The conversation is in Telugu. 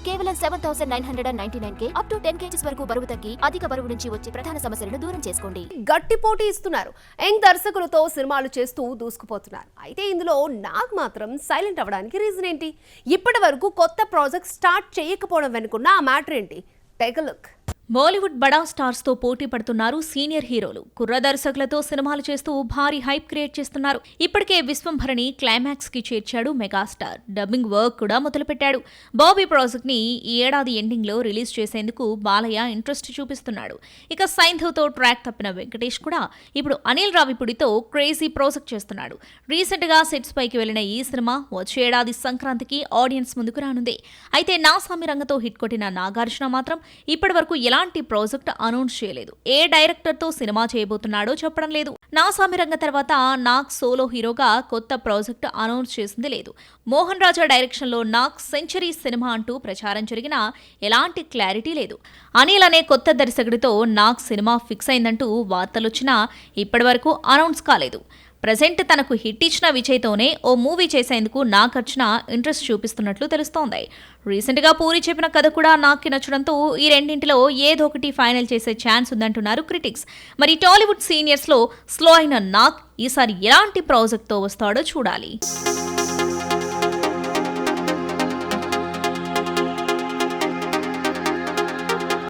కేవలం 7,999K అప్ టు 10 kgs వరకు బరువు తగ్గి అధిక బరువు నుంచి వచ్చే ప్రధాన సమస్యలను దూరం చేసుకోండి. గట్టి పోటీ ఇస్తున్నారు. యంగ్ దర్శకులతో సినిమాలు చేస్తూ దూసుకుపోతున్నారు. అయితే ఇందులో నాగ్ మాత్రం సైలెంట్ అవ్వడానికి రీజన్ ఏంటి? ఇప్పటి వరకు కొత్త ప్రాజెక్ట్ స్టార్ట్ చేయకపోవడం వెనుకున్న ఆ మ్యాటర్ ఏంటి? Take a look. బాలీవుడ్ బడా స్టార్స్ తో పోటీ పడుతున్నారు సీనియర్ హీరోలు. కుర్ర దర్శకులతో సినిమాలు చేస్తూ భారీ హైప్ క్రియేట్ చేస్తున్నారు. ఇప్పటికే విశ్వంభరణి క్లైమాక్స్ కి చేర్చాడు మెగాస్టార్. డబ్బింగ్ వర్క్ కూడా మొదలుపెట్టాడు. బాబీ ప్రాజెక్ట్ ని ఈ ఏడాది ఎండింగ్ లో రిలీజ్ చేసేందుకు బాలయ్య ఇంట్రెస్ట్ చూపిస్తున్నాడు. ఇక సైంధవ్ తో ట్రాక్ తప్పిన వెంకటేష్ కూడా ఇప్పుడు అనిల్ రావిపూడితో క్రేజీ ప్రాజెక్ట్ చేస్తున్నాడు. రీసెంట్ గా సెట్స్ పైకి వెళ్లిన ఈ సినిమా వచ్చే ఏడాది సంక్రాంతికి ఆడియన్స్ ముందుకు రానుంది. అయితే నాసామి రంగంతో హిట్ కొట్టిన నాగార్జున మాత్రం ఇప్పటి వరకు ఎలాంటి ప్రాజెక్ట్ అనౌన్స్ చేయలేదు. ఏ డైరెక్టర్ తో సినిమా చేయబోతున్నాడో చెప్పడం లేదు. నాసామి రంగ తర్వాత నాగ్ సోలో హీరోగా కొత్త ప్రాజెక్ట్ అనౌన్స్ చేసింది లేదు. మోహన్ రాజా డైరెక్షన్ లో నాగ్ సెంచరీ సినిమా అంటూ ప్రచారం జరిగినా ఎలాంటి క్లారిటీ లేదు. అనిల్ అనే కొత్త దర్శకుడితో నాగ్ సినిమా ఫిక్స్ అయిందంటూ వార్తలొచ్చినా ఇప్పటి వరకు అనౌన్స్ కాలేదు. ప్రెజెంట్ తనకు హిట్ ఇచ్చిన విజయ్తోనే ఓ మూవీ చేసేందుకు నాగార్జున ఇంట్రెస్ట్ చూపిస్తున్నట్లు తెలుస్తోంది. రీసెంట్ గా పూరి చెప్పిన కథ కూడా నాగ్కి నచ్చడంతో ఈ రెండింటిలో ఏదో ఒకటి ఫైనల్ చేసే ఛాన్స్ ఉందంటున్నారు క్రిటిక్స్. మరి టాలీవుడ్ సీనియర్స్ లో స్లో అయిన నాగ్ ఈసారి ఎలాంటి ప్రాజెక్ట్ తో వస్తాడో చూడాలి.